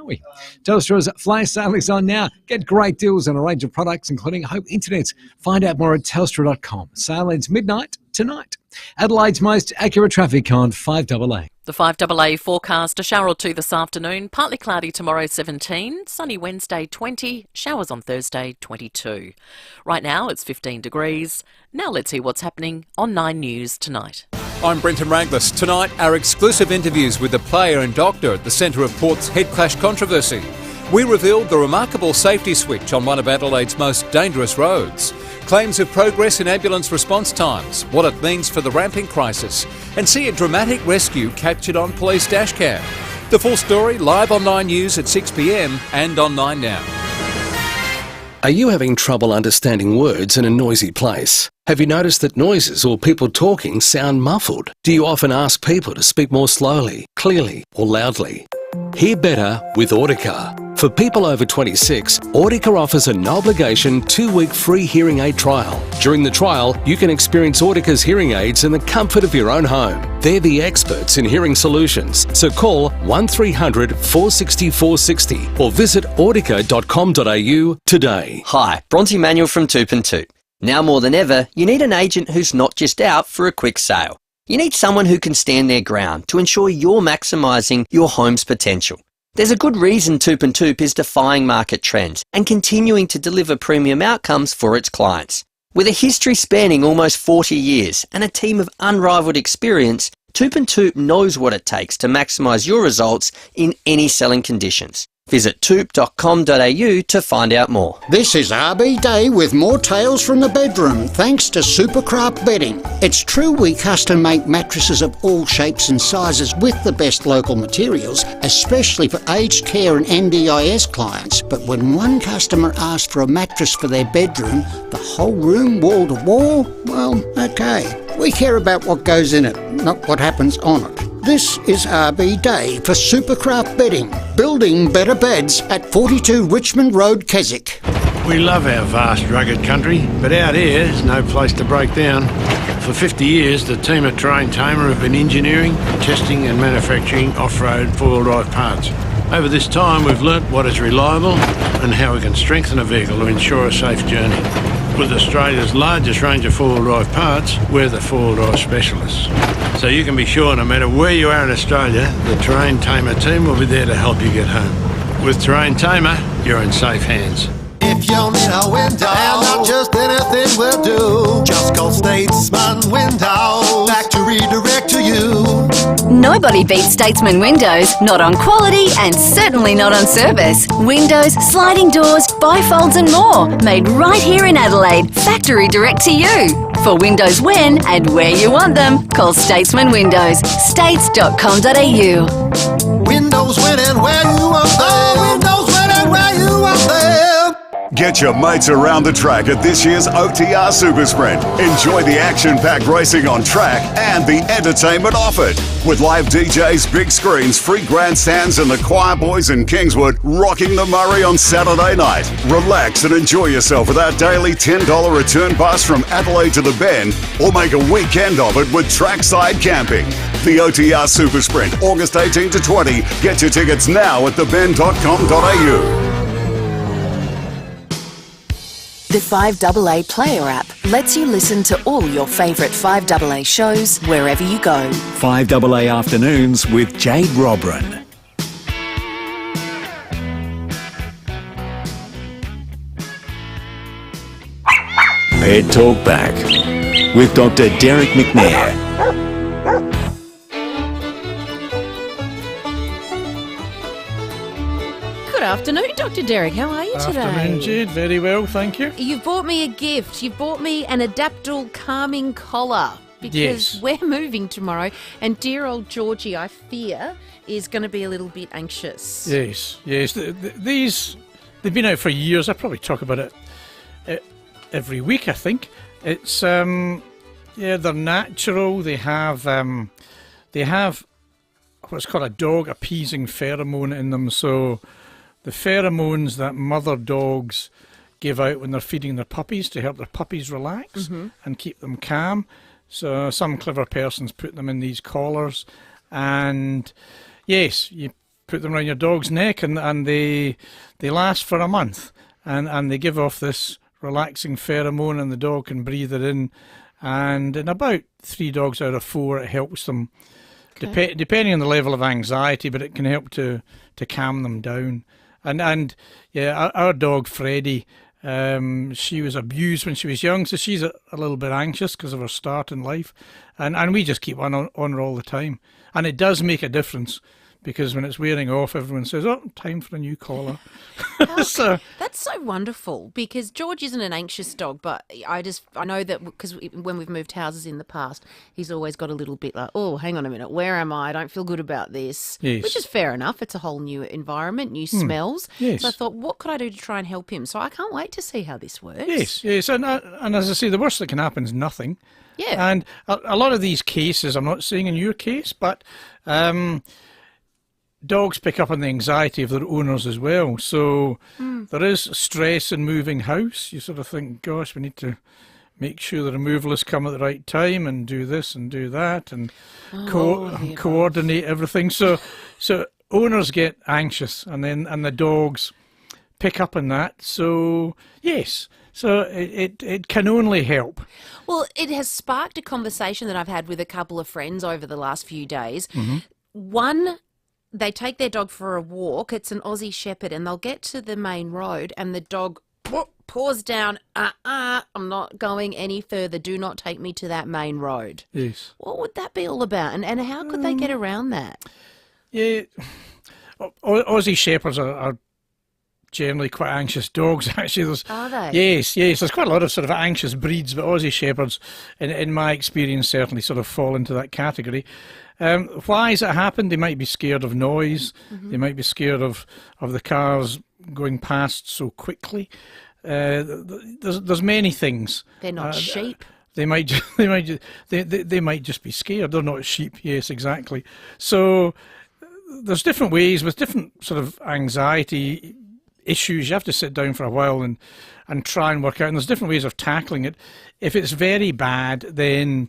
we? Telstra's flash sale is on now. Get great deals on a range of products, including home internet. Find out more at telstra.com. Sale ends midnight tonight. Adelaide's most accurate traffic on 5AA. The 5AA forecast, a shower or two this afternoon, partly cloudy tomorrow 17, sunny Wednesday 20, showers on Thursday 22. Right now it's 15 degrees. Now let's see what's happening on 9 News tonight. I'm Brenton Raglis. Tonight, our exclusive interviews with the player and doctor at the centre of Port's head clash controversy. We revealed the remarkable safety switch on one of Adelaide's most dangerous roads. Claims of progress in ambulance response times, what it means for the ramping crisis, and see a dramatic rescue captured on police dashcam. The full story live on 9 News at 6 p.m. and on 9 Now. Are you having trouble understanding words in a noisy place? Have you noticed that noises or people talking sound muffled? Do you often ask people to speak more slowly, clearly or loudly? Hear better with Audica. For people over 26, Audica offers a no-obligation 2-week free hearing aid trial. During the trial, you can experience Audica's hearing aids in the comfort of your own home. They're the experts in hearing solutions, so call 1300 460 460 or visit audica.com.au today. Hi, Bronte Manuel from Toop and Toop. Now more than ever, you need an agent who's not just out for a quick sale. You need someone who can stand their ground to ensure you're maximising your home's potential. There's a good reason Toop and Toop is defying market trends and continuing to deliver premium outcomes for its clients. With a history spanning almost 40 years and a team of unrivalled experience, Toop and Toop knows what it takes to maximise your results in any selling conditions. Visit toop.com.au to find out more. This is RB Day with more tales from the bedroom, thanks to Supercraft Bedding. It's true we custom make mattresses of all shapes and sizes with the best local materials, especially for aged care and NDIS clients. But when one customer asked for a mattress for their bedroom, the whole room wall to wall, well, okay. We care about what goes in it, not what happens on it. This is RB Day for Supercraft Bedding, building better beds at 42 Richmond Road, Keswick. We love our vast, rugged country, but out here is no place to break down. For 50 years, the team at Terrain Tamer have been engineering, testing and manufacturing off-road four-wheel drive parts. Over this time, we've learnt what is reliable and how we can strengthen a vehicle to ensure a safe journey. With Australia's largest range of four-wheel drive parts, we're the four-wheel drive specialists. So you can be sure no matter where you are in Australia, the Terrain Tamer team will be there to help you get home. With Terrain Tamer, you're in safe hands. If you need a window, and not just anything will do, just call Statesman Windows, factory direct to you. Nobody beats Statesman Windows, not on quality and certainly not on service. Windows, sliding doors, bifolds and more, made right here in Adelaide, factory direct to you. For windows when and where you want them, call Statesman Windows, states.com.au. Windows when and where you want them. Windows when and where you want them. Get your mates around the track at this year's OTR Super Sprint. Enjoy the action-packed racing on track and the entertainment offered. With live DJs, big screens, free grandstands and the Choir Boys in Kingswood rocking the Murray on Saturday night. Relax and enjoy yourself with our daily $10 return bus from Adelaide to the Bend, or make a weekend of it with trackside camping. The OTR Super Sprint, August 18 to 20. Get your tickets now at thebend.com.au. The 5AA Player app lets you listen to all your favourite 5AA shows wherever you go. 5AA Afternoons with Jade Robran. Pet Talk Back with Dr. Derek McNair. Good afternoon, Dr. Derek. How are you today? Afternoon, Jade. Very well, thank you. You've bought me a gift. You've bought me an Adaptal calming collar because we're moving tomorrow and dear old Georgie, I fear, is going to be a little bit anxious. Yes. These, they've been out for years. I probably talk about it every week, I think. It's, they're natural. They have what's called a dog appeasing pheromone in them. So the pheromones that mother dogs give out when they're feeding their puppies to help their puppies relax and keep them calm. So some clever person's put them in these collars, and yes, you put them around your dog's neck, and they last for a month, and they give off this relaxing pheromone, and the dog can breathe it in, and in about 3 dogs out of 4 it helps them, depending on the level of anxiety, but it can help to calm them down. And yeah, our dog Freddie, she was abused when she was young, so she's a little bit anxious because of her start in life, and we just keep on her all the time, and it does make a difference. Because when it's wearing off, everyone says, "Oh, time for a new collar." So that's so wonderful. Because George isn't an anxious dog, but I know that because when we've moved houses in the past, he's always got a little bit like, "Oh, hang on a minute, where am I? I don't feel good about this." Yes. Which is fair enough. It's a whole new environment, new smells. Yes. So I thought, what could I do to try and help him? So I can't wait to see how this works. Yes, and as I say, the worst that can happen is nothing. Yeah. And a lot of these cases, I'm not saying in your case, but dogs pick up on the anxiety of their owners as well. So there is stress in moving house. You sort of think, gosh, we need to make sure the removalists come at the right time and do this and do that and coordinate everything. So owners get anxious, and the dogs pick up on that. So yes, so it can only help. Well, it has sparked a conversation that I've had with a couple of friends over the last few days. Mm-hmm. One, they take their dog for a walk. It's an Aussie Shepherd, and they'll get to the main road, and the dog paws down. I'm not going any further. Do not take me to that main road. Yes. What would that be all about, and how could they get around that? Yeah, Aussie Shepherds are generally quite anxious dogs. Actually, Are they? Yes. There's quite a lot of sort of anxious breeds, but Aussie Shepherds, in my experience, certainly sort of fall into that category. Why has it happened? They might be scared of noise. Mm-hmm. They might be scared of the cars going past so quickly. There's many things. They're not sheep. They might just be scared. They're not sheep. Yes, exactly. So there's different ways with different sort of anxiety issues. You have to sit down for a while and try and work out. And there's different ways of tackling it. If it's very bad, then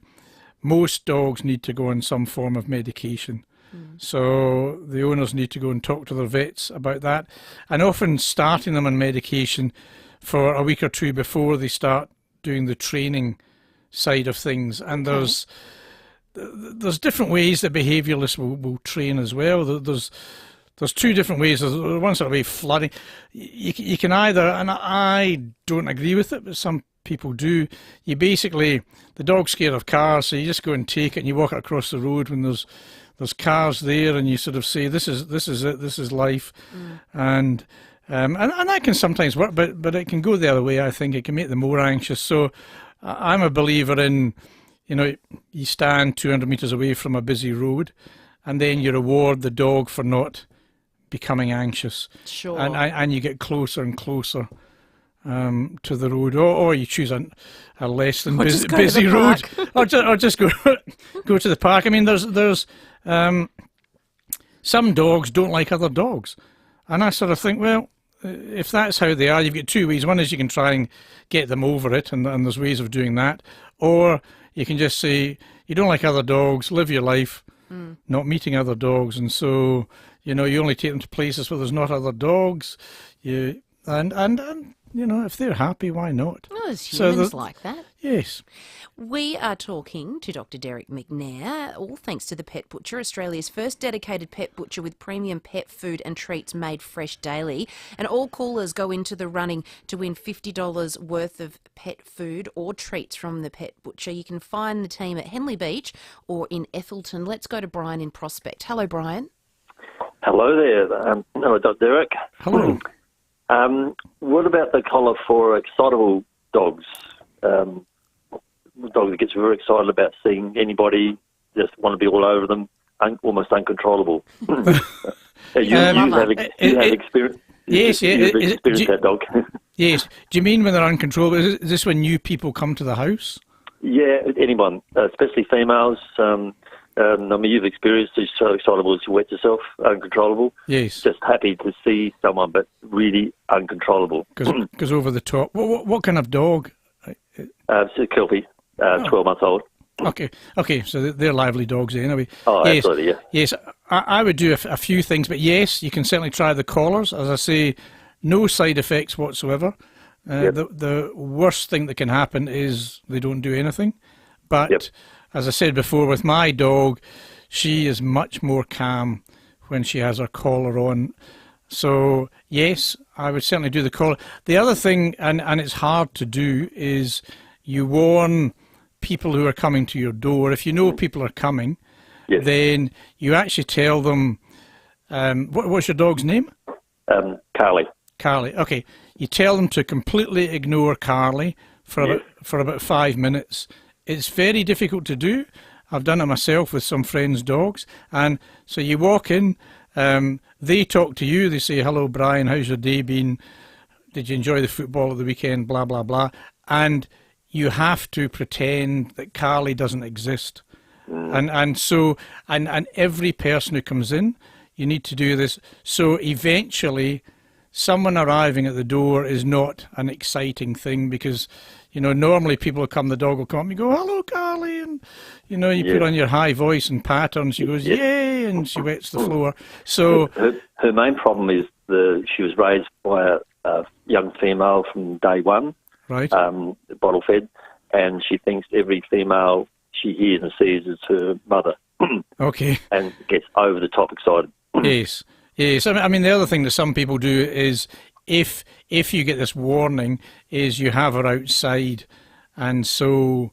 most dogs need to go on some form of medication. So the owners need to go and talk to their vets about that, and often starting them on medication for a week or two before they start doing the training side of things. And there's different ways that behaviouralists will train as well. There's 2 different ways. There's one sort of way, flooding. You can either, and I don't agree with it, but some people do. You basically, the dog's scared of cars, so you just go and take it and you walk it across the road when there's cars there, and you sort of say, this is it, this is life. And that can sometimes work, but it can go the other way. I think it can make them more anxious. So I'm a believer in, you stand 200 metres away from a busy road, and then you reward the dog for not becoming anxious. Sure. And you get closer and closer to the road, or you choose a less than busy road, or just go to the park. I mean, there's some dogs don't like other dogs, and I sort of think, well, if that's how they are, you've got 2 ways. One is you can try and get them over it, and there's ways of doing that, or you can just say, you don't like other dogs, live your life not meeting other dogs, and so you only take them to places where there's not other dogs. And if they're happy, why not? Well, there's humans like that. Yes. We are talking to Dr. Derek McNair, all thanks to The Pet Butcher, Australia's first dedicated pet butcher with premium pet food and treats made fresh daily. And all callers go into the running to win $50 worth of pet food or treats from The Pet Butcher. You can find the team at Henley Beach or in Ethelton. Let's go to Brian in Prospect. Hello, Brian. Hello there. Hello, Dr. Derek. Hello. What about the collar for excitable dogs? Dog that gets very excited about seeing anybody, just want to be all over them, almost uncontrollable. You have experience. Yes, you've experienced that dog. Yes. Do you mean when they're uncontrollable? Is this when new people come to the house? Yeah, anyone, especially females. You've experienced it, so excitable as you wet yourself, uncontrollable. Yes. Just happy to see someone, but really uncontrollable. Because over the top. What kind of dog? It's a Kelpie, 12 months old. Okay, so they're lively dogs anyway. Oh, yes, absolutely, yeah. Yes, I would do a few things, but yes, you can certainly try the collars. As I say, no side effects whatsoever. The worst thing that can happen is they don't do anything. But as I said before, with my dog, she is much more calm when she has her collar on. So yes, I would certainly do the collar. The other thing, and it's hard to do, is you warn people who are coming to your door. If you know people are coming, then you actually tell them, what's your dog's name? Carly. Carly, okay. You tell them to completely ignore Carly for about 5 minutes. It's very difficult to do. I've done it myself with some friends' dogs. And so you walk in, they talk to you, they say, hello, Brian, how's your day been? Did you enjoy the football at the weekend? Blah, blah, blah. And you have to pretend that Carly doesn't exist. And so every person who comes in, you need to do this. So eventually, someone arriving at the door is not an exciting thing because, normally people will come, the dog will come, you go, hello, Carly, and, you put on your high voice and pat her, and she goes, yay, and she wets the floor. So her main problem is she was raised by a young female from day one, right? Bottle fed, and she thinks every female she hears and sees is her mother. Okay. And gets over the top excited. Yes. I mean, the other thing that some people do is if you get this warning, is you have her outside, and so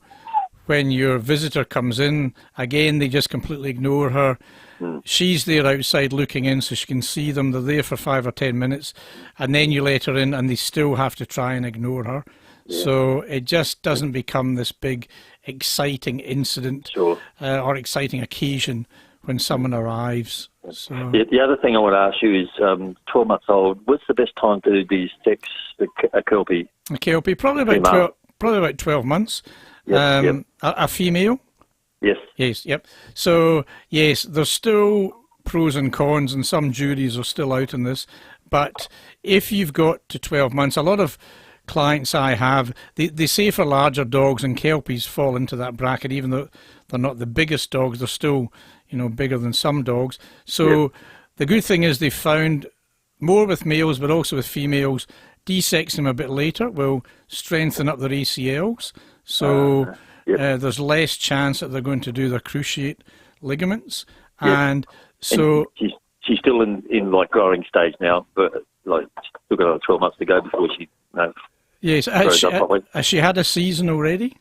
when your visitor comes in, again, they just completely ignore her. She's there outside looking in so she can see them. They're there for 5 or 10 minutes, and then you let her in and they still have to try and ignore her. So it just doesn't become this big exciting incident or exciting occasion when someone arrives. So. The other thing I want to ask you is 12 months old, what's the best time to de-sex a Kelpie? A Kelpie, probably about 12 months. A female? Yes. Yes, yep. So, yes, there's still pros and cons, and some juries are still out in this. But if you've got to 12 months, a lot of clients I have, they say for larger dogs, and Kelpies fall into that bracket, even though they're not the biggest dogs, they're still, bigger than some dogs. So the good thing is they've found more with males, but also with females, de-sexing them a bit later will strengthen up their ACLs. So there's less chance that they're going to do their cruciate ligaments. And so... And she's still in like growing stage now, but still got 12 months to go before she yes. Has she had a season already?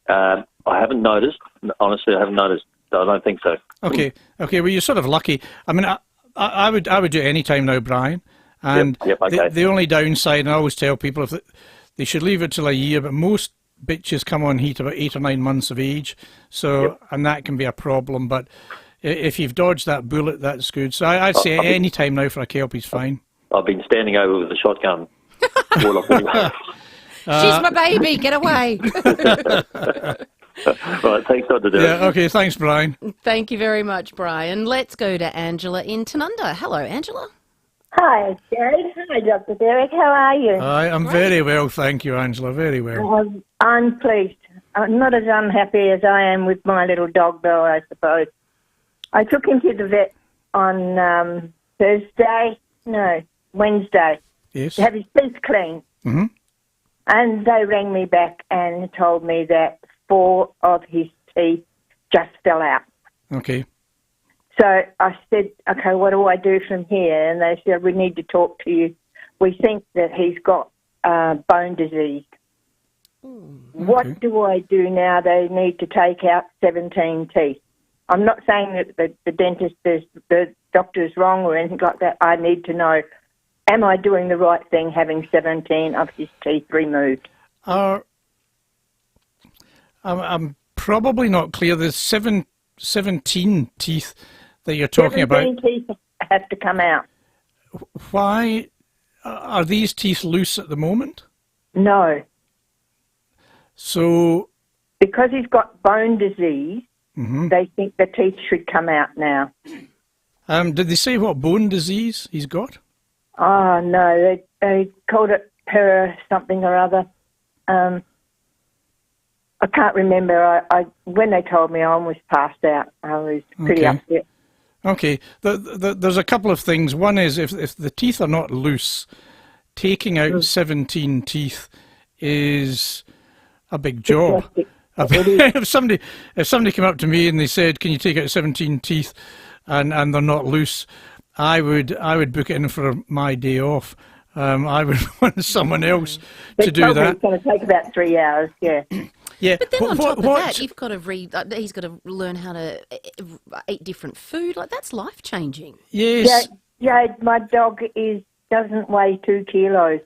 I haven't noticed. Honestly, I haven't noticed. I don't think so. Okay. Well, you're sort of lucky. I mean, I would do it any time now, Brian. And the only downside, and I always tell people, if they should leave it till a year, but most bitches come on heat about 8 or 9 months of age. So, and that can be a problem. But if you've dodged that bullet, that's good. So I'd say any time now for a Kelpie's fine. I've been standing over with a shotgun. She's my baby, get away. Right, thanks, Dr. Derek. Yeah, okay, thanks, Brian. Thank you very much, Brian. Let's go to Angela in Tanunda. Hello, Angela. Hi, Jade. Hi, Dr. Derek. How are you? Hi, I'm very well, thank you, Angela, very well. I'm pleased. I'm not as unhappy as I am with my little dog, Belle, I suppose. I took him to the vet on Wednesday. Yes. To have his teeth cleaned. Mm-hmm. And they rang me back and told me that 4 of his teeth just fell out. Okay. So I said, okay, what do I do from here? And they said, we need to talk to you. We think that he's got bone disease. What do I do now? They need to take out 17 teeth. I'm not saying that the doctor is wrong or anything like that. I need to know, am I doing the right thing having 17 of his teeth removed? I'm probably not clear. There's 17 teeth that you're talking about. 17 teeth have to come out. Why? Are these teeth loose at the moment? No. So... Because he's got bone disease, they think the teeth should come out now. Did they say what bone disease he's got? Oh, no. They called it something or other. I I can't remember. I when they told me, I almost passed out. I was pretty upset. Okay. There's a couple of things. One is if the teeth are not loose, taking out 17 teeth is a big job. If somebody came up to me and they said, "Can you take out 17 teeth?" and they're not loose, I would book it in for my day off. I would want someone else to do that. It's going to take about 3 hours. Yeah. Yeah. But then on top of that, you've got to he's got to learn how to eat different food. Like, that's life changing. Yes. Jade, my dog doesn't weigh 2 kilos.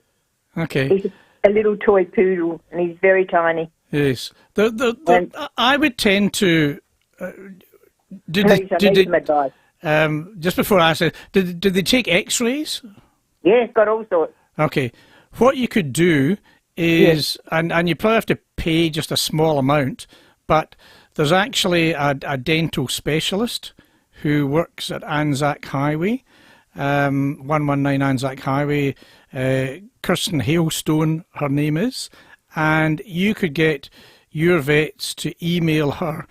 Okay. He's a little toy poodle, and he's very tiny. Yes. I would tend to. Some advice. Just before I said, did they take X-rays? Yeah, got all sorts. Okay. What you could do is, and you probably have to pay just a small amount, but there's actually a dental specialist who works at Anzac Highway, 119 Anzac Highway, Kirsten Hailstone, her name is, and you could get your vets to email her,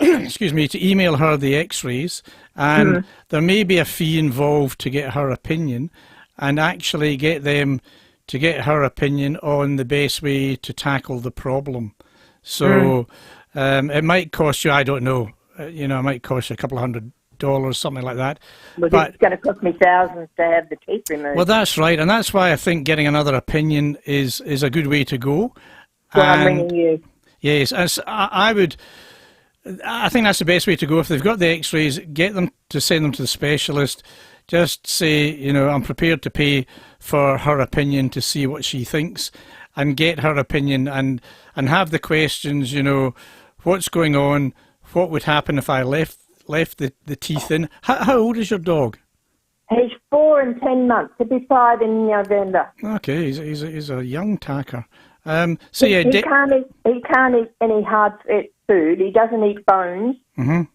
email her the X-rays, and there may be a fee involved to get her opinion, and actually get them to get her opinion on the best way to tackle the problem. So it might cost you, I don't know, it might cost you a couple of $100, something like that. But it's going to cost me thousands to have the teeth removed. Well, that's right, and that's why I think getting another opinion is a good way to go. Well, I'm ringing you. Yes, I think that's the best way to go. If they've got the X-rays, get them to send them to the specialist. Just say, I'm prepared to pay for her opinion to see what she thinks, and get her opinion and have the questions, what's going on, what would happen if I left the teeth in. How old is your dog? He's 4 and 10 months. He'll be 5 in November. Okay, he's a young tacker. He can't eat any hard food. He doesn't eat bones. He's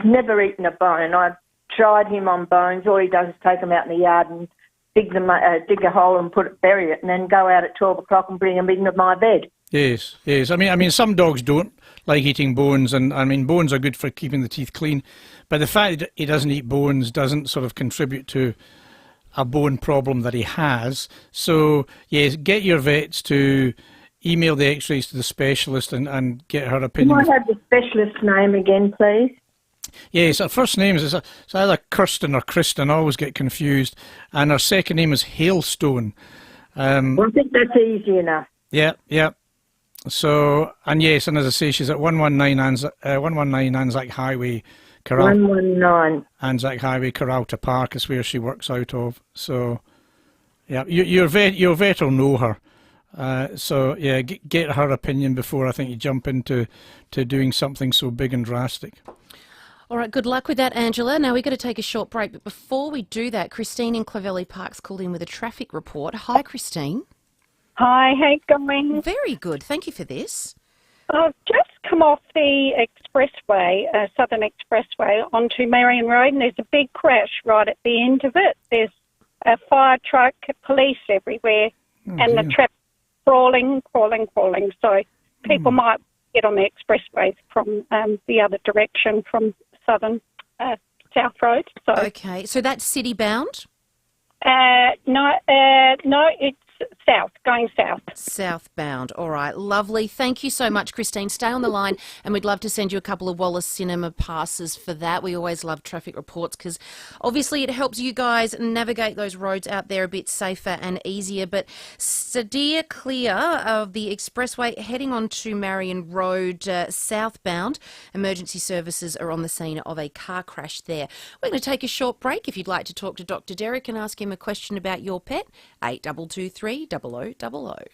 never eaten a bone. I've tried him on bones. All he does is take them out in the yard and dig a hole and bury it, and then go out at 12 o'clock and bring them into my bed. Yes. I mean, some dogs don't like eating bones, and I mean, bones are good for keeping the teeth clean. But the fact that he doesn't eat bones doesn't sort of contribute to a bone problem that he has. So, yes, get your vets to email the X-rays to the specialist and get her opinion. Can I have the specialist's name again, please? Yes, her first name is it's either Kirsten or Kristen. I always get confused. And her second name is Hailstone. Well, I think that's easy enough. Yeah. So, and yes, and as I say, she's at 119 Anzac Highway, 119 Anzac Highway, Karalta Park is where she works out of. So, yeah, your vet will know her. So, yeah, get her opinion before I think you jump into doing something so big and drastic. All right, good luck with that, Angela. Now, we've got to take a short break, but before we do that, Christine in Clovelly Park's called in with a traffic report. Hi, Christine. Hi, how you going? Very good. Thank you for this. I've just come off the expressway, Southern Expressway, onto Marion Road, and there's a big crash right at the end of it. There's a fire truck, police everywhere, and the traffic crawling. So people might get on the expressway from the other direction, from Southern South Road. So. Okay, so that's city bound? No, it's south, going south. Southbound. All right, lovely. Thank you so much, Christine. Stay on the line, and we'd love to send you a couple of Wallace Cinema passes for that. We always love traffic reports because obviously it helps you guys navigate those roads out there a bit safer and easier. But steer clear of the expressway heading on to Marion Road southbound. Emergency services are on the scene of a car crash there. We're going to take a short break. If you'd like to talk to Dr. Derek and ask him a question about your pet, 8223 0000.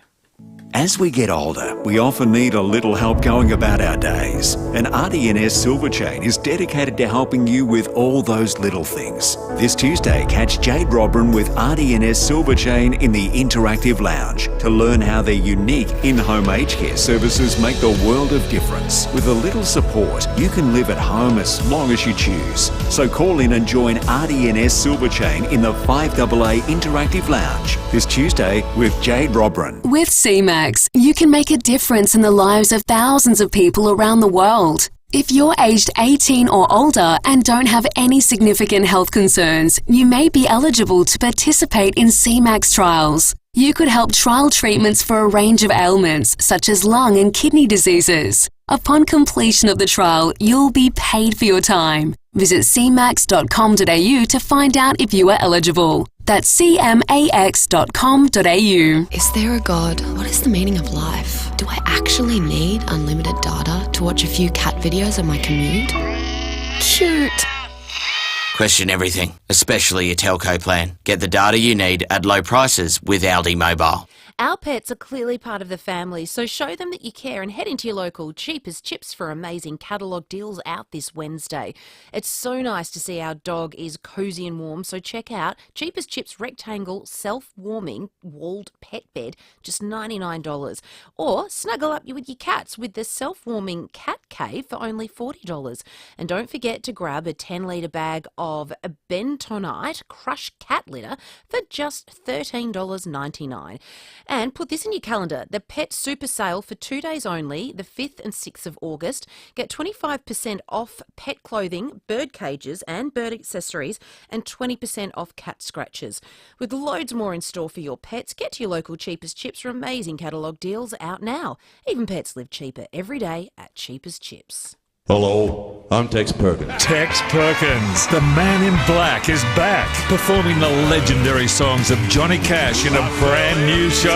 As we get older, we often need a little help going about our days. And RDNS Silver Chain is dedicated to helping you with all those little things. This Tuesday, catch Jade Robran with RDNS Silver Chain in the Interactive Lounge to learn how their unique in-home aged care services make the world of difference. With a little support, you can live at home as long as you choose. So call in and join RDNS Silver Chain in the FIVEAA Interactive Lounge this Tuesday with Jade Robran. With CMAX, you can make a difference in the lives of thousands of people around the world. If you're aged 18 or older and don't have any significant health concerns, you may be eligible to participate in CMAX trials. You could help trial treatments for a range of ailments, such as lung and kidney diseases. Upon completion of the trial, you'll be paid for your time. Visit cmax.com.au to find out if you are eligible. That's cmax.com.au. Is there a God? What is the meaning of life? Do I actually need unlimited data to watch a few cat videos on my commute? Cute. Question everything, especially your telco plan. Get the data you need at low prices with Aldi Mobile. Our pets are clearly part of the family, so show them that you care and head into your local Cheapest Chips for amazing catalogue deals out this Wednesday. It's so nice to see our dog is cosy and warm, so check out Cheapest Chips rectangle self-warming walled pet bed, just $99. Or snuggle up with your cats with the self-warming cat cave for only $40. And don't forget to grab a 10-litre bag of bentonite crushed cat litter for just $13.99. And put this in your calendar, the Pet Super Sale for 2 days only, the 5th and 6th of August. Get 25% off pet clothing, bird cages and bird accessories, and 20% off cat scratches. With loads more in store for your pets, get to your local Cheapest Chips for amazing catalogue deals out now. Even pets live cheaper every day at Cheapest Chips. Hello, I'm Tex Perkins. Tex Perkins, the man in black, is back, performing the legendary songs of Johnny Cash in a brand new show.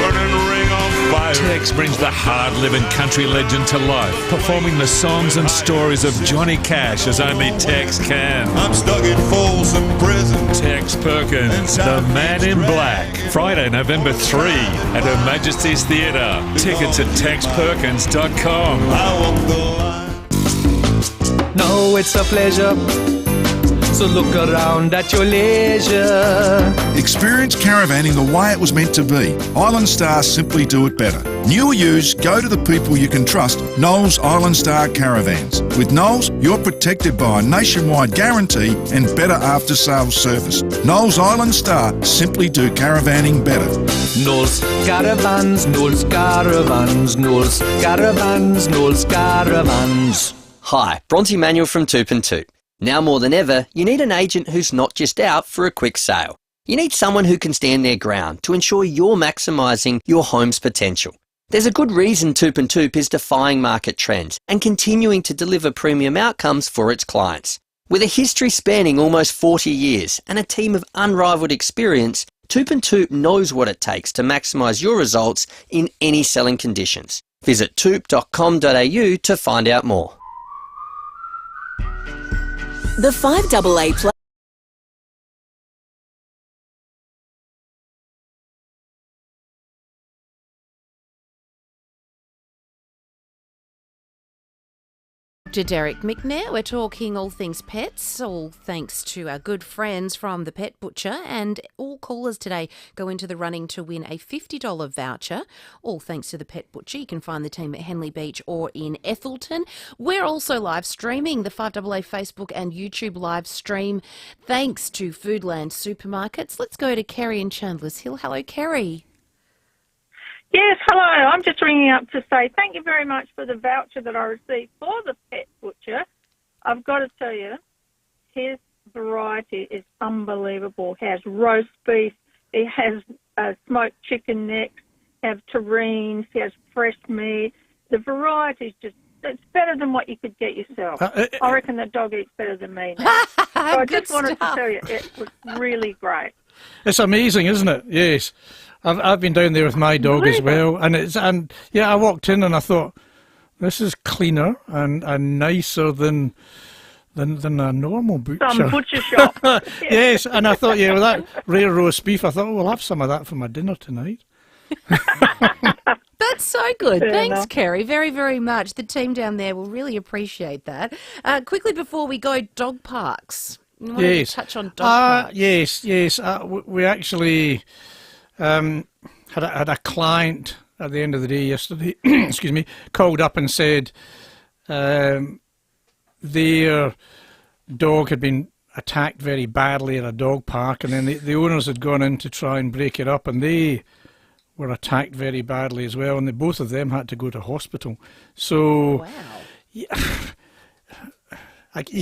Burning ring on fire. Tex brings the hard-living country legend to life, performing the songs and stories of Johnny Cash as only Tex can. I'm stuck in Folsom Prison. Tex Perkins, the man in black. Friday, November 3 at Her Majesty's Theatre. Tickets at texperkins.com. I walk the line. No, it's a pleasure, so look around at your leisure. Experience caravanning the way it was meant to be. Island Star simply do it better. New or used, go to the people you can trust, Knowles Island Star Caravans. With Knowles, you're protected by a nationwide guarantee and better after-sales service. Knowles Island Star simply do caravanning better. Knowles Caravans, Knowles Caravans, Knowles Caravans, Knowles Caravans. Hi, Bronte Manuel from Toop and Toop. Now more than ever, you need an agent who's not just out for a quick sale. You need someone who can stand their ground to ensure you're maximising your home's potential. There's a good reason Toop and Toop is defying market trends and continuing to deliver premium outcomes for its clients. With a history spanning almost 40 years and a team of unrivalled experience, Toop and Toop knows what it takes to maximise your results in any selling conditions. Visit toop.com.au to find out more. The FIVEAA Dr. Derek McNair. We're talking all things pets, all thanks to our good friends from the Pet Butcher, and all callers today go into the running to win a $50 voucher, all thanks to the Pet Butcher. You can find the team at Henley Beach or in Ethelton. We're also live streaming the FIVEAA Facebook and YouTube live stream thanks to Foodland Supermarkets. Let's go to Kerry in Chandler's Hill. Hello, Kerry. Yes, hello. I'm just ringing up to say thank you very much for the voucher that I received for the Pet Butcher. I've got to tell you, his variety is unbelievable. He has roast beef, he has smoked chicken necks, he has terrines, he has fresh meat. The variety is just, it's better than what you could get yourself. I reckon the dog eats better than me now. So I just wanted to tell you, it was really great. It's amazing, isn't it? Yes. I've been down there with my dog as well, and I walked in and I thought, this is cleaner and nicer than a normal butcher. Some butcher shop. Yes, and I thought, with that rare roast beef, I thought, we'll have some of that for my dinner tonight. That's so good. Fair Thanks, enough. Kerry, very, very much. The team down there will really appreciate that. Quickly before we go, dog parks. You wanted to touch on dog parks? Yes. We actually had a client at the end of the day yesterday, excuse me, called up and said their dog had been attacked very badly at a dog park, and then the owners had gone in to try and break it up, and they were attacked very badly as well, and both of them had to go to hospital. So, you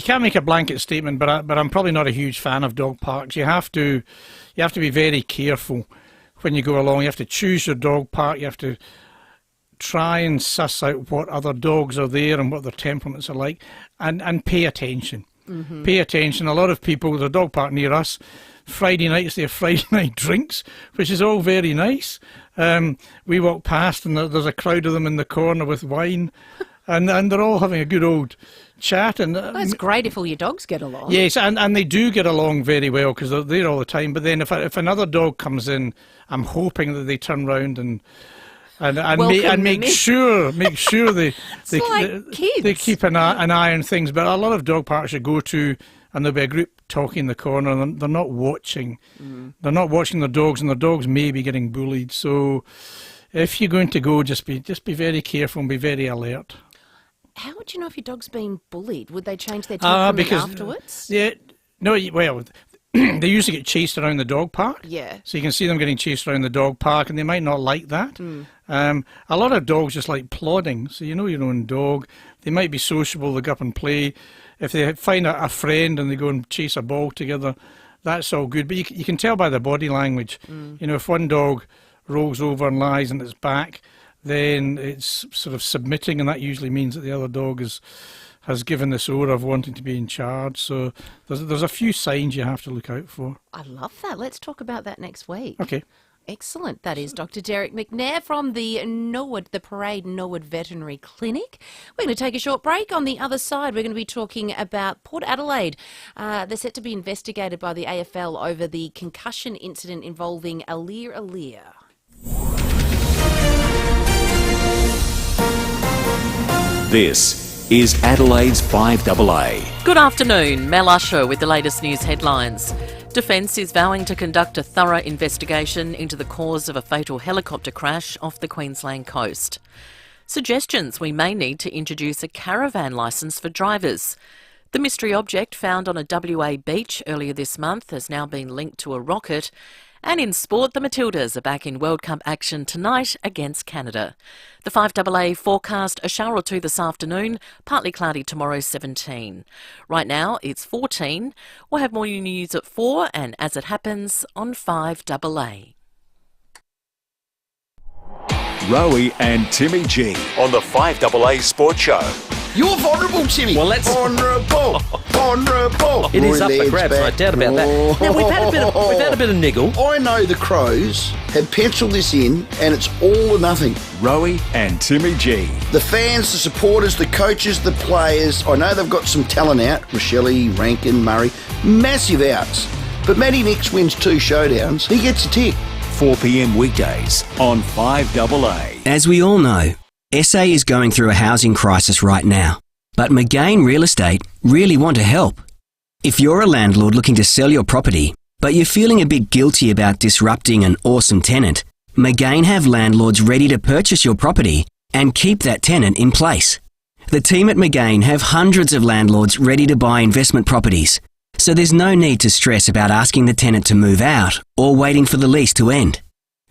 can't make a blanket statement, but I'm probably not a huge fan of dog parks. You have to be very careful when you go along. You have to choose your dog park. You have to try and suss out what other dogs are there and what their temperaments are like, and pay attention. Mm-hmm. Pay attention. A lot of people, the dog park near us, Friday nights they have Friday night drinks, which is all very nice. We walk past and there's a crowd of them in the corner with wine, and they're all having a good old chat. And that's great if all your dogs get along. Yes, and they do get along very well because they're there all the time. But then if another dog comes in, I'm hoping that they turn round and make sure they keep an eye on things. But a lot of dog parks you go to, and there'll be a group talking in the corner, and they're not watching. They're not watching their dogs, and their dogs may be getting bullied. So, if you're going to go, just be very careful and be very alert. How would you know if your dog's been bullied? Would they change their temperament afterwards? Yeah, no, well. They usually get chased around the dog park. Yeah. So you can see them getting chased around the dog park, and they might not like that. A lot of dogs just like plodding. So you know your own dog. They might be sociable, they go up and play. If they find a friend and they go and chase a ball together, that's all good. But you can tell by their body language. You know, if one dog rolls over and lies on its back, then it's sort of submitting, and that usually means that the other dog has given this aura of wanting to be in charge. So there's a few signs you have to look out for. I love that. Let's talk about that next week. Okay. Excellent. That is Dr. Derek McNair from the Parade Norwood Veterinary Clinic. We're going to take a short break. On the other side, we're going to be talking about Port Adelaide. They're set to be investigated by the AFL over the concussion incident involving Alir. This is Adelaide's 5AA. Good afternoon, Mel Usher with the latest news headlines. Defence is vowing to conduct a thorough investigation into the cause of a fatal helicopter crash off the Queensland coast. Suggestions we may need to introduce a caravan licence for drivers. The mystery object found on a WA beach earlier this month has now been linked to a rocket. And in sport, the Matildas are back in World Cup action tonight against Canada. The 5AA forecast a shower or two this afternoon, partly cloudy tomorrow, 17. Right now, it's 14. We'll have more news at 4 and as it happens on 5AA. Rowie and Timmy G on the 5AA Sports Show. You're vulnerable, Timmy. Well, let's... Vulnerable. It is up for grabs, no doubt about that. Now, we've had a bit of niggle. I know the Crows have penciled this in, and it's all or nothing. Rowie and Timmy G. The fans, the supporters, the coaches, the players. I know they've got some talent out. Rochelle, Rankin, Murray. Massive outs. But Matty Nix wins 2 showdowns. He gets a tick. 4 p.m. weekdays on 5AA. As we all know, SA is going through a housing crisis right now, but McGain Real Estate really want to help. If you're a landlord looking to sell your property, but you're feeling a bit guilty about disrupting an awesome tenant, McGain have landlords ready to purchase your property and keep that tenant in place. The team at McGain have hundreds of landlords ready to buy investment properties, so there's no need to stress about asking the tenant to move out or waiting for the lease to end.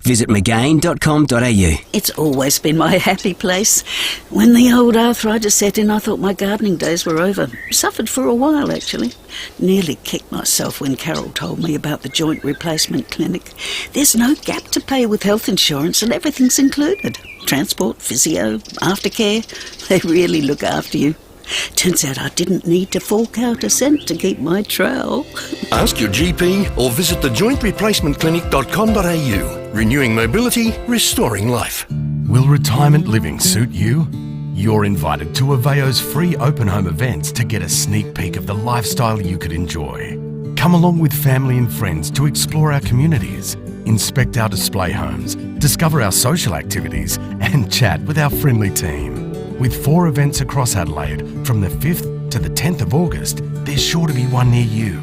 Visit mcgain.com.au. It's always been my happy place. When the old arthritis set in, I thought my gardening days were over. Suffered for a while, actually. Nearly kicked myself when Carol told me about the joint replacement clinic. There's no gap to pay with health insurance and everything's included. Transport, physio, aftercare. They really look after you. Turns out I didn't need to fork out a cent to keep my trowel. Ask your GP or visit thejointreplacementclinic.com.au. Renewing mobility, restoring life. Will retirement living suit you? You're invited to FIVEAA's free open home events to get a sneak peek of the lifestyle you could enjoy. Come along with family and friends to explore our communities, inspect our display homes, discover our social activities and chat with our friendly team. With 4 events across Adelaide from the 5th to the 10th of August, there's sure to be one near you.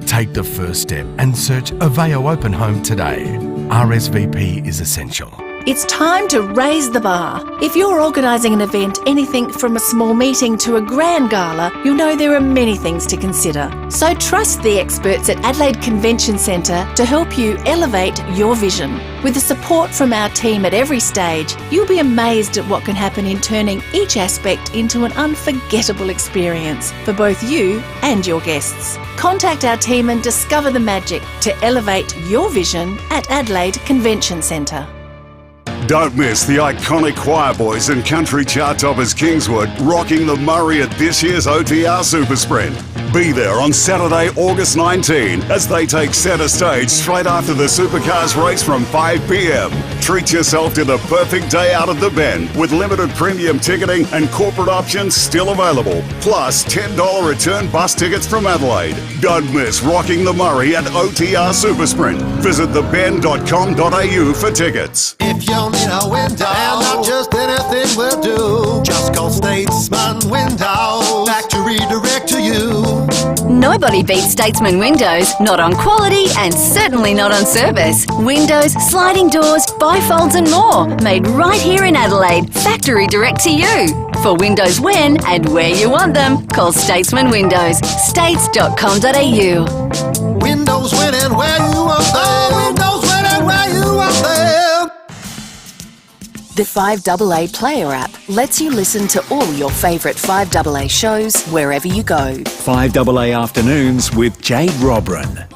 Take the first step and search FIVEAA Open Home today. RSVP is essential. It's time to raise the bar. If you're organising an event, anything from a small meeting to a grand gala, you'll know there are many things to consider. So trust the experts at Adelaide Convention Centre to help you elevate your vision. With the support from our team at every stage, you'll be amazed at what can happen in turning each aspect into an unforgettable experience for both you and your guests. Contact our team and discover the magic to elevate your vision at Adelaide Convention Centre. Don't miss the iconic choir boys and country chart toppers Kingswood rocking the Murray at this year's OTR Super Sprint. Be there on Saturday, August 19 as they take centre stage straight after the Supercars race from 5 p.m. Treat yourself to the perfect day out at the Bend with limited premium ticketing and corporate options still available. Plus $10 return bus tickets from Adelaide. Don't miss rocking the Murray at OTR Super Sprint. Visit theben.com.au for tickets. If you need a window, and not just anything will do, just call Statesman Windows. Factory direct to you. Nobody beats Statesman Windows, not on quality and certainly not on service. Windows, sliding doors, bifolds and more, made right here in Adelaide, factory direct to you. For windows when and where you want them, call Statesman Windows, states.com.au. Windows when and where you want them. Windows when and where you want them. The FIVEAA Player app lets you listen to all your favourite FIVEAA shows wherever you go. 5AA Afternoons with Jade Robran.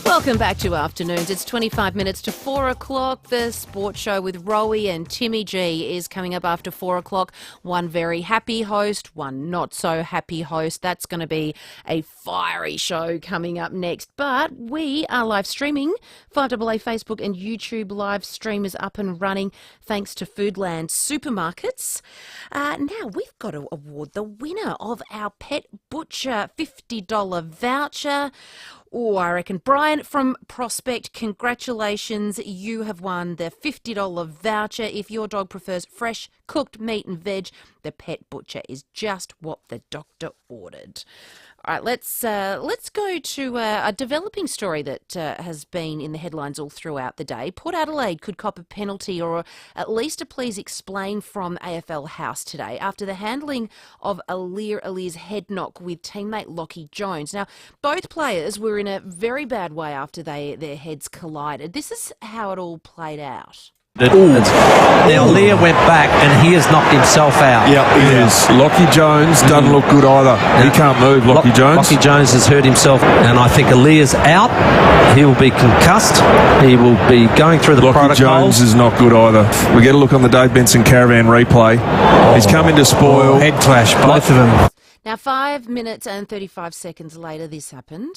Welcome back to Afternoons. It's 25 minutes to 4 o'clock. The sports show with Rowie and Timmy G is coming up after 4 o'clock. One very happy host, one not so happy host. That's going to be a fiery show coming up next. But we are live streaming. 5AA Facebook and YouTube live stream is up and running thanks to Foodland Supermarkets. Now we've got to award the winner of our Pet Butcher $50 voucher. Oh, I reckon. Brian from Prospect, congratulations. You have won the $50 voucher. If your dog prefers fresh, cooked meat and veg, the Pet Butcher is just what the doctor ordered. All right, let's go to a developing story that has been in the headlines all throughout the day. Port Adelaide could cop a penalty or at least a please explain from AFL House today after the handling of Aliir's head knock with teammate Lockie Jones. Now, both players were in a very bad way after their heads collided. This is how it all played out. Now, Lear went back and he has knocked himself out. Yeah, he is. Lockie Jones doesn't look good either. He can't move, Lockie Jones. Lockie Jones has hurt himself, and I think Lear's out. He will be concussed. He will be going through the protocols. Lockie Jones is not good either. We get a look on the Dave Benson Caravan replay. He's come in to spoil. Head clash, both of them. Now, 5 minutes and 35 seconds later, this happened.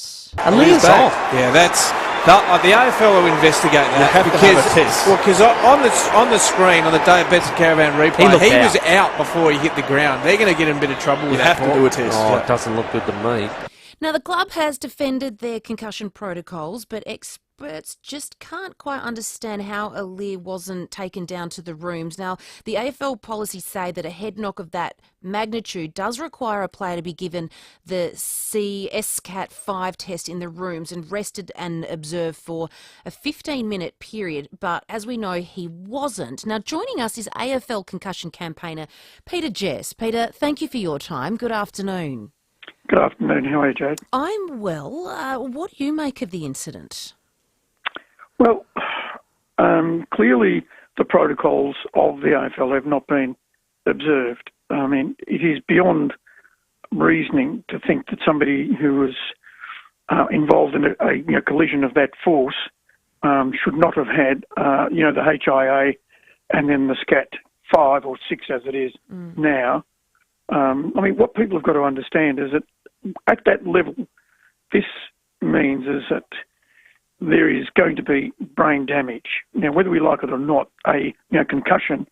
Lear's off. Yeah, that's... The AFL will investigate that because on the screen on the Dave Benson Caravan replay, he was out before he hit the ground. They're going to get in a bit of trouble with that. You have to do a test. Oh, it doesn't look good to me. Now, the club has defended their concussion protocols, but experts just can't quite understand how Aliir wasn't taken down to the rooms. Now, the AFL policies say that a head knock of that magnitude does require a player to be given the SCAT-5 test in the rooms and rested and observed for a 15-minute period, but as we know, he wasn't. Now, joining us is AFL concussion campaigner Peter Jess. Peter, thank you for your time. Good afternoon. Good afternoon. How are you, Jade? I'm well. What do you make of the incident? Well, clearly the protocols of the AFL have not been observed. I mean, it is beyond reasoning to think that somebody who was involved in a collision of that force should not have had, the HIA and then the SCAT-5 or 6 as it is now. I mean, what people have got to understand is that at that level, this means is that there is going to be brain damage. Now, whether we like it or not, a concussion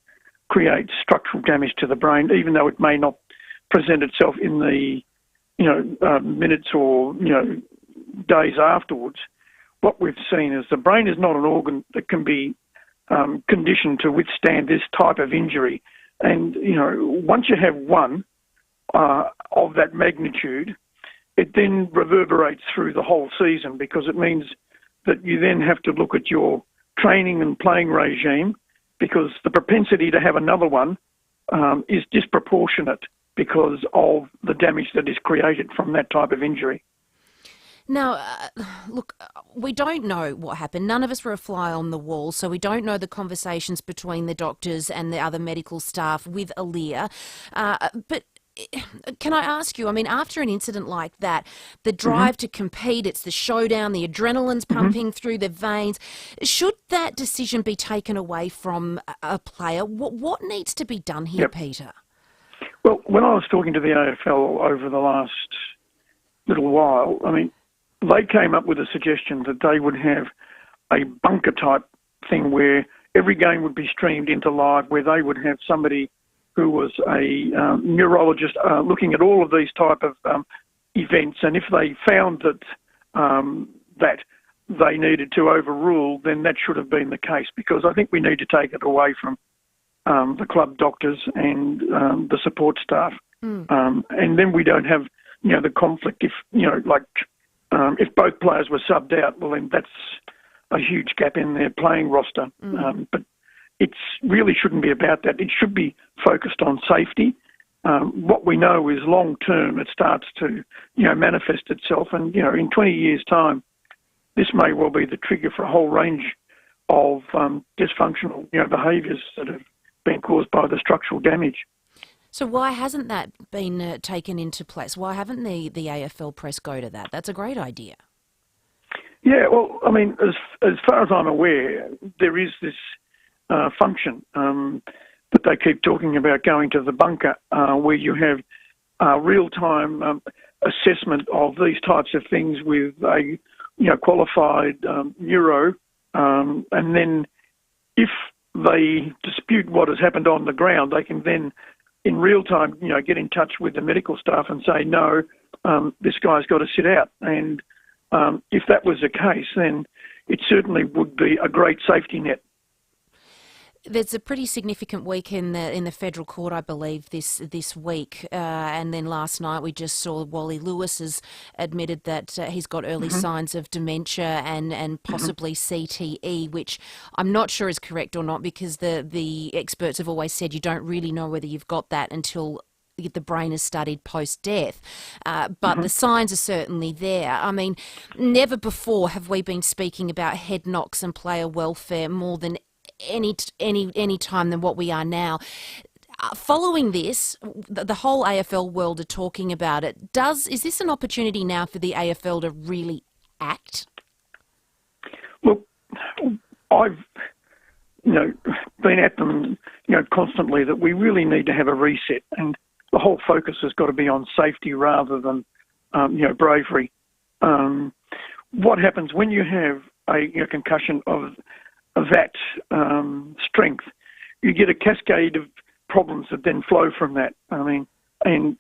creates structural damage to the brain, even though it may not present itself in the minutes or days afterwards. What we've seen is the brain is not an organ that can be conditioned to withstand this type of injury. And once you have one of that magnitude, it then reverberates through the whole season because it means that you then have to look at your training and playing regime, because the propensity to have another one is disproportionate because of the damage that is created from that type of injury. Now, look, we don't know what happened. None of us were a fly on the wall, so we don't know the conversations between the doctors and the other medical staff with Aaliyah. But can I ask you, I mean, after an incident like that, the drive to compete, it's the showdown, the adrenaline's pumping through the veins. Should that decision be taken away from a player? What needs to be done here, Peter? Well, when I was talking to the AFL over the last little while, I mean, they came up with a suggestion that they would have a bunker type thing where every game would be streamed into live, where they would have somebody who was a neurologist looking at all of these type of events, and if they found that that they needed to overrule, then that should have been the case, because I think we need to take it away from the club doctors and the support staff, and then we don't have the conflict. If if both players were subbed out, well then that's a huge gap in their playing roster. But it really shouldn't be about that. It should be focused on safety. What we know is long term it starts to manifest itself, and in 20 years' time, this may well be the trigger for a whole range of dysfunctional behaviours that have been caused by the structural damage. So why hasn't that been taken into place? Why haven't the AFL press go to that? That's a great idea. Yeah, well, I mean, as far as I'm aware, there is this function that they keep talking about going to the bunker, where you have real-time assessment of these types of things with a qualified neuro, and then if they dispute what has happened on the ground, they can then in real time, get in touch with the medical staff and say, no, this guy's got to sit out. And if that was the case, then it certainly would be a great safety net. There's a pretty significant week in the federal court, I believe, this week, and then last night we just saw Wally Lewis has admitted that he's got early signs of dementia and possibly CTE, which I'm not sure is correct or not, because the experts have always said you don't really know whether you've got that until the brain is studied post-death, but the signs are certainly there. I mean, never before have we been speaking about head knocks and player welfare more than any time than what we are now. Following this, the whole AFL world are talking about it. Is this an opportunity now for the AFL to really act? Look, I've been at them constantly that we really need to have a reset, and the whole focus has got to be on safety rather than bravery. What happens when you have a concussion of that strength? You get a cascade of problems that then flow from that. I mean, and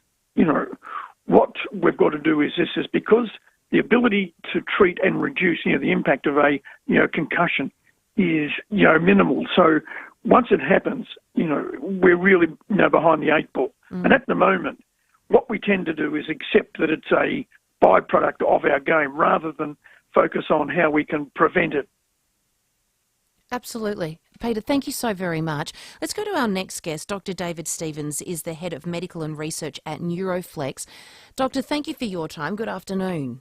what we've got to do is because the ability to treat and reduce the impact of a concussion is minimal. So once it happens, we're really behind the eight ball. And at the moment, what we tend to do is accept that it's a byproduct of our game rather than focus on how we can prevent it. Absolutely. Peter, thank you so very much. Let's go to our next guest. Dr. David Stevens is the Head of Medical and Research at Neuroflex. Doctor, thank you for your time. Good afternoon.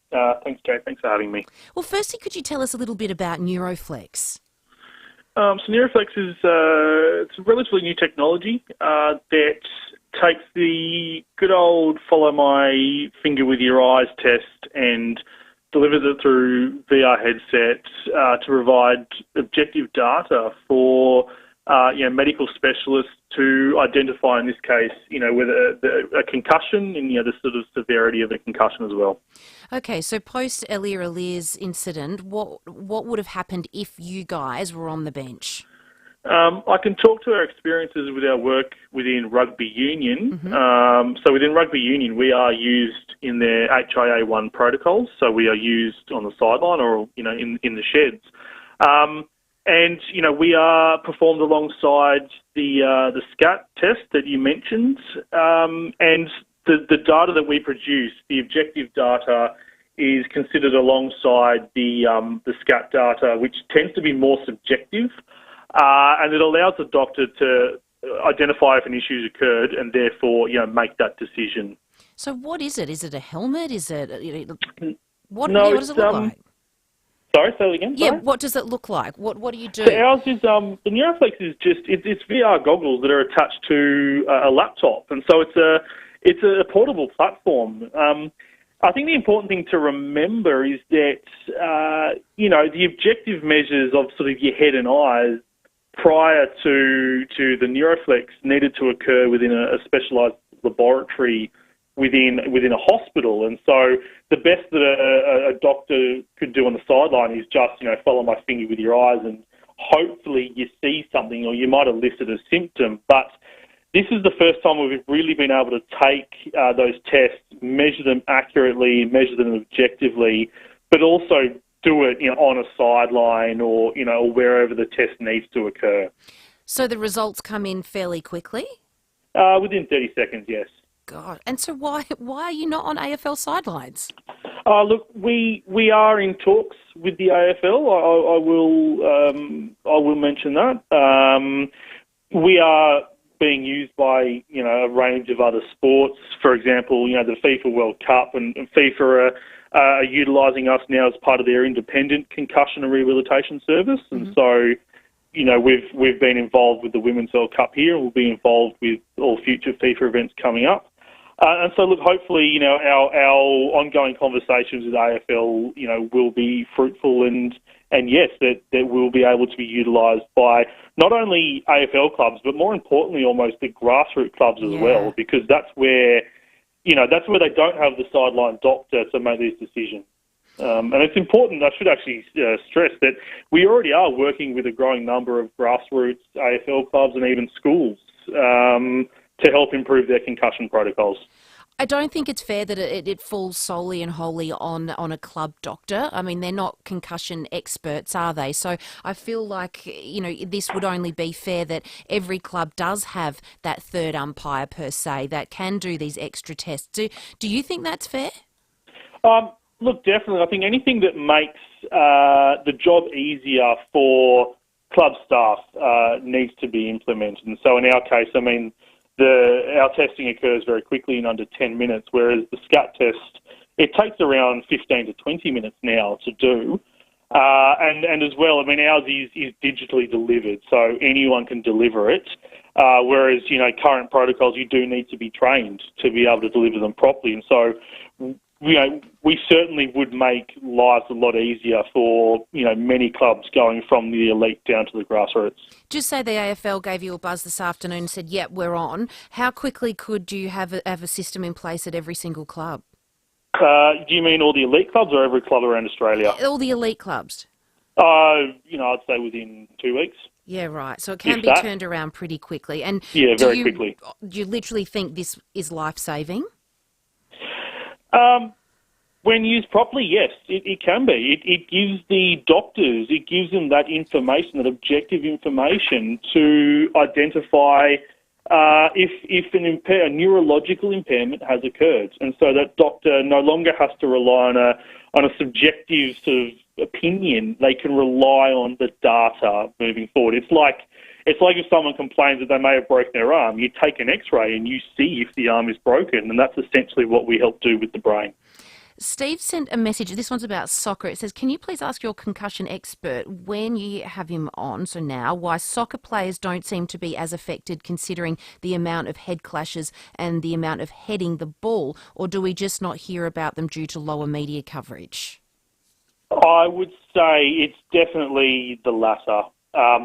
Thanks, Jade. Thanks for having me. Well, firstly, could you tell us a little bit about Neuroflex? So Neuroflex is it's a relatively new technology that takes the good old follow my finger with your eyes test and delivers it through VR headsets to provide objective data for medical specialists to identify, in this case, whether a concussion and the sort of severity of a concussion as well. Okay, so post Aaliyah's incident, what would have happened if you guys were on the bench? I can talk to our experiences with our work within rugby union. So within rugby union, we are used in their HIA-1 protocols. So we are used on the sideline or in the sheds, and we are performed alongside the SCAT test that you mentioned, and the data that we produce, the objective data, is considered alongside the SCAT data, which tends to be more subjective, and it allows the doctor to identify if an issue's occurred and therefore, make that decision. So what is it? Is it a helmet? Is it what does it look like? Sorry, say it again. Yeah, sorry? what does it look like? What do you do? So ours is the Neuroflex is just it's VR goggles that are attached to a laptop, and so it's a portable platform. I think the important thing to remember is that the objective measures of sort of your head and eyes prior to the Neuroflex needed to occur within a specialised laboratory within a hospital, and so the best that a doctor could do on the sideline is just follow my finger with your eyes and hopefully you see something or you might elicit a symptom. But this is the first time we've really been able to take those tests, measure them accurately, measure them objectively, but also do it on a sideline or wherever the test needs to occur. So the results come in fairly quickly? Within 30 seconds, yes. God, and so why are you not on AFL sidelines? Look, we are in talks with the AFL. I will mention that. We are being used by a range of other sports. For example, the FIFA World Cup and FIFA are utilising us now as part of their independent concussion and rehabilitation service, and so. We've been involved with the Women's World Cup here, and we'll be involved with all future FIFA events coming up. And so, look, hopefully, our ongoing conversations with AFL, will be fruitful, and yes, that will be able to be utilised by not only AFL clubs, but more importantly, almost the grassroots clubs as well, because that's where they don't have the sideline doctor to make these decisions. And it's important, I should actually stress that we already are working with a growing number of grassroots AFL clubs and even schools to help improve their concussion protocols. I don't think it's fair that it falls solely and wholly on a club doctor. I mean, they're not concussion experts, are they? So I feel like, this would only be fair that every club does have that third umpire per se that can do these extra tests. Do you think that's fair? Look, definitely. I think anything that makes the job easier for club staff needs to be implemented. And so in our case, I mean, our testing occurs very quickly in under 10 minutes, whereas the SCAT test, it takes around 15 to 20 minutes now to do. And as well, I mean, ours is digitally delivered, so anyone can deliver it. Whereas, current protocols, you do need to be trained to be able to deliver them properly. And so, we certainly would make lives a lot easier for, many clubs going from the elite down to the grassroots. Just say the AFL gave you a buzz this afternoon and said, yep, we're on. How quickly could you have a system in place at every single club? Do you mean all the elite clubs or every club around Australia? All the elite clubs. I'd say within 2 weeks. Yeah, right. So it can be turned around pretty quickly. And very quickly. Do you literally think this is life-saving? When used properly, yes, it can be. It gives the doctors, it gives them that information, that objective information to identify if a neurological impairment has occurred. And so that doctor no longer has to rely on a subjective sort of opinion. They can rely on the data moving forward. It's like if someone complains that they may have broken their arm, you take an X-ray and you see if the arm is broken, and that's essentially what we help do with the brain. Steve sent a message, this one's about soccer. It says, can you please ask your concussion expert when you have him on, so now, why soccer players don't seem to be as affected considering the amount of head clashes and the amount of heading the ball, or do we just not hear about them due to lower media coverage? I would say it's definitely the latter.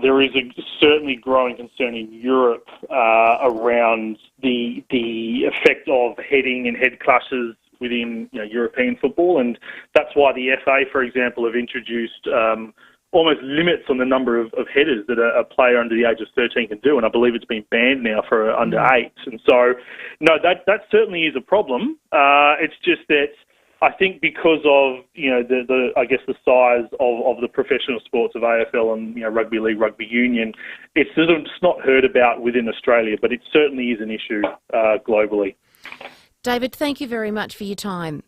There is a certainly growing concern in Europe around the effect of heading and head clashes within European football, and that's why the FA, for example, have introduced almost limits on the number of headers that a player under the age of 13 can do, and I believe it's been banned now for under 8. And so, no, that certainly is a problem. It's just that I think because of the size of the professional sports of AFL and rugby league, rugby union, it's not heard about within Australia, but it certainly is an issue globally. David, thank you very much for your time.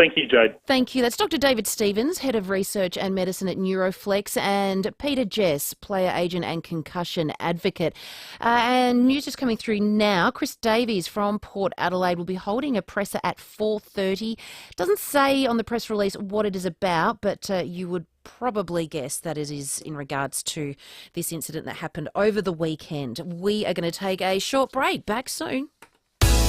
Thank you, Jade. Thank you. That's Dr. David Stevens, Head of Research and Medicine at Neuroflex, and Peter Jess, Player Agent and Concussion Advocate. And news is coming through now. Chris Davies from Port Adelaide will be holding a presser at 4:30. Doesn't say on the press release what it is about, but you would probably guess that it is in regards to this incident that happened over the weekend. We are going to take a short break. Back soon.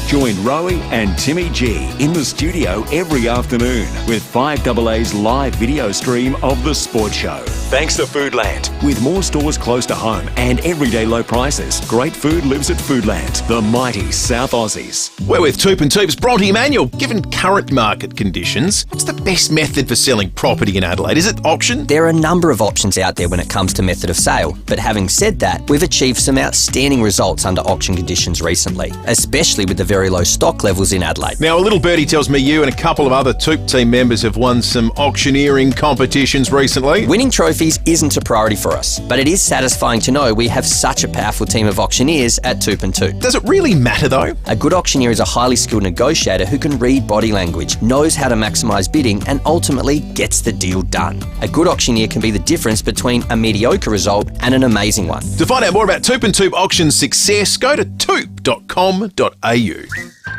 Join Rowie and Timmy G in the studio every afternoon with 5AA's live video stream of The Sport Show. Thanks to Foodland. With more stores close to home and everyday low prices, great food lives at Foodland, the mighty South Aussies. We're with Toop and Toop's Bronte Emanuel. Given current market conditions, what's the best method for selling property in Adelaide? Is it auction? There are a number of options out there when it comes to method of sale, but having said that, we've achieved some outstanding results under auction conditions recently, especially with the very low stock levels in Adelaide. Now, a little birdie tells me you and a couple of other Toop team members have won some auctioneering competitions recently. Winning trophies isn't a priority for us, but it is satisfying to know we have such a powerful team of auctioneers at Toop and Toop. Does it really matter though? A good auctioneer is a highly skilled negotiator who can read body language, knows how to maximise bidding, and ultimately gets the deal done. A good auctioneer can be the difference between a mediocre result and an amazing one. To find out more about Toop and Toop Auction's success, go to toop.com.au.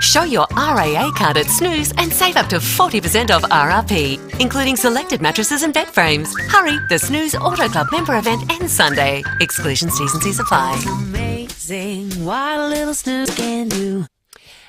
Show your RAA card at Snooze and save up to 40% off RRP, including selected mattresses and bed frames. Hurry, the Snooze Auto Club member event ends Sunday. Exclusions, T's and C's apply. Amazing what a little snooze can do.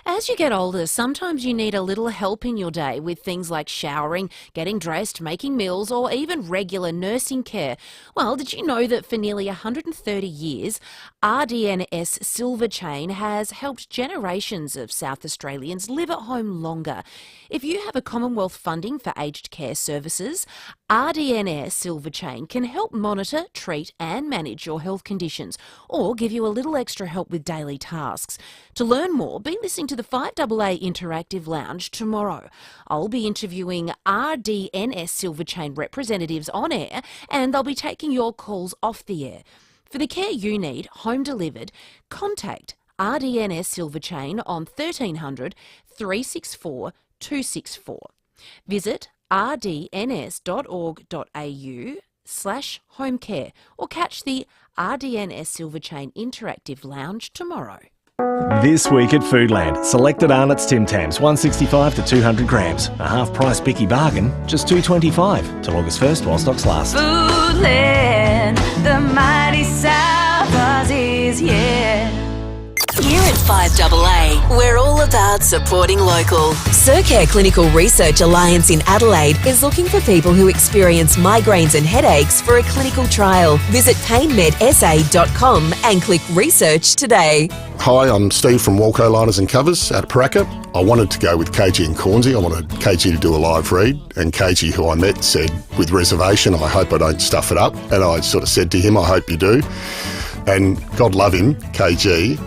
As you get older, sometimes you need a little help in your day with things like showering, getting dressed, making meals, or even regular nursing care. Well, did you know that for nearly 130 years, RDNS Silver Chain has helped generations of South Australians live at home longer? If you have a Commonwealth funding for aged care services, RDNS Silver Chain can help monitor, treat and manage your health conditions or give you a little extra help with daily tasks. To learn more, be listening to the 5AA Interactive Lounge tomorrow. I'll be interviewing RDNS Silver Chain representatives on air and they'll be taking your calls off the air. For the care you need, home delivered, contact RDNS Silver Chain on 1300 364 264. Visit rdns.org.au/homecare or catch the RDNS Silver Chain Interactive Lounge tomorrow. This week at Foodland, selected Arnott's Tim Tams, 165 to 200 grams. A half-price Bicky bargain, just $2.25 till August 1st while stocks last. Foodland, the mighty South Aussies, yeah. Here at 5AA, we're all about supporting local. Circare Clinical Research Alliance in Adelaide is looking for people who experience migraines and headaches for a clinical trial. Visit painmedsa.com and click research today. Hi, I'm Steve from Walco Liners and Covers out of Paraka. I wanted to go with KG and Cornsey. I wanted KG to do a live read, and KG, who I met, said, with reservation, I hope I don't stuff it up. And I sort of said to him, I hope you do. And God love him, KG,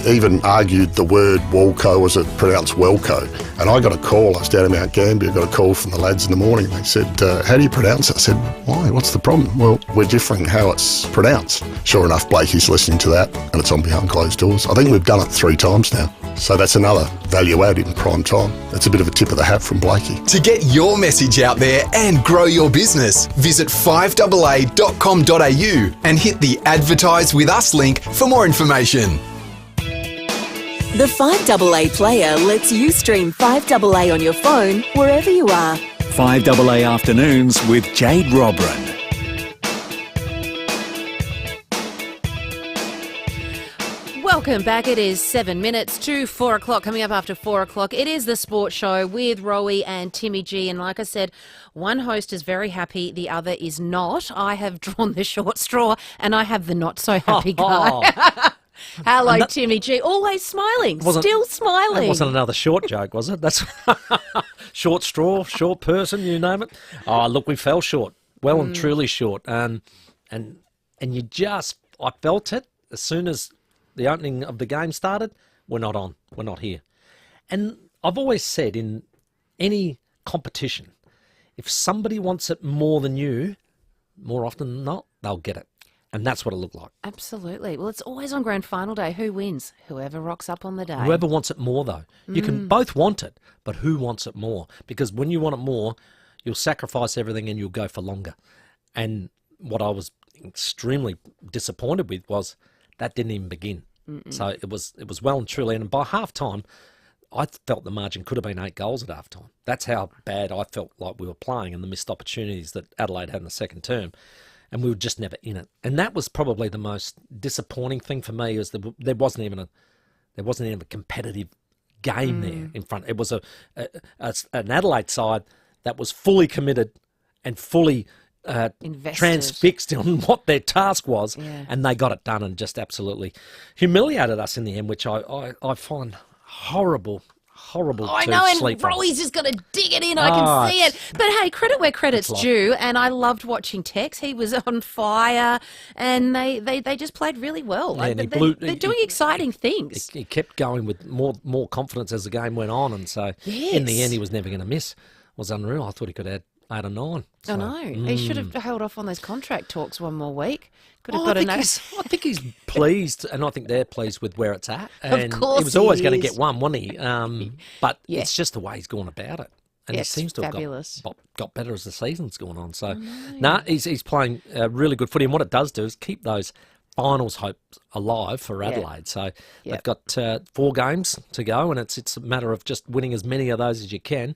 even argued the word Walco was pronounced Welco. And I got a call, I was down in Mount Gambier, I got a call from the lads in the morning. They said, how do you pronounce it? I said, why, what's the problem? Well, we're differing how it's pronounced. Sure enough, Blakey's listening to that, and it's on behind closed doors. I think we've done it 3 times now. So that's another value add in prime time. It's a bit of a tip of the hat from Blakey. To get your message out there and grow your business, visit 5AA.com.au and hit the Advertise With Us link for more information. The 5AA player lets you stream 5AA on your phone wherever you are. 5AA Afternoons with Jade Robran. Welcome back. It is 7 minutes to 4 o'clock. Coming up after 4 o'clock, it is the Sports Show with Rowie and Timmy G. And like I said, one host is very happy, the other is not. I have drawn the short straw and I have the not so happy guy. Hello, Timmy G. Always smiling, still smiling. That wasn't another short joke, was it? That's short straw, short person, you name it. Oh, look, we fell short. Well and truly short. And you just, I felt it as soon as the opening of the game started. We're not on. We're not here. And I've always said in any competition, if somebody wants it more than you, more often than not, they'll get it. And that's what it looked like. Absolutely. Well, it's always on grand final day. Who wins? Whoever rocks up on the day. Whoever wants it more, though. You can both want it, but who wants it more? Because when you want it more, you'll sacrifice everything and you'll go for longer. And what I was extremely disappointed with was that didn't even begin. So it was well and truly, and by half time, I felt the margin could have been 8 goals at half time. That's how bad I felt like we were playing, and the missed opportunities that Adelaide had in the second term, and we were just never in it. And that was probably the most disappointing thing for me, is that there wasn't even a competitive game there in front. It was an Adelaide side that was fully committed and fully transfixed on what their task was, and they got it done and just absolutely humiliated us in the end, which I find horrible I to know, and sleep on. Roy's just got to dig it in. I can see it. But hey, credit where credit's due, and I loved watching Tex. He was on fire, and they just played really well. Yeah, they're doing exciting things. He kept going with more confidence as the game went on, and so in the end he was never going to miss. It was unreal. I thought he could add 8 or 9. So, I know. He should have held off on those contract talks one more week. Could have I got a think he's pleased, and I think they're pleased with where it's at. And Of course he was always he going to is. get one, wasn't he? But it's just the way he's gone about it. And he seems to have got better as the season's gone on. So, he's playing really good footy. And what it does do is keep those finals hopes alive for Adelaide. So they've got 4 games to go, and it's a matter of just winning as many of those as you can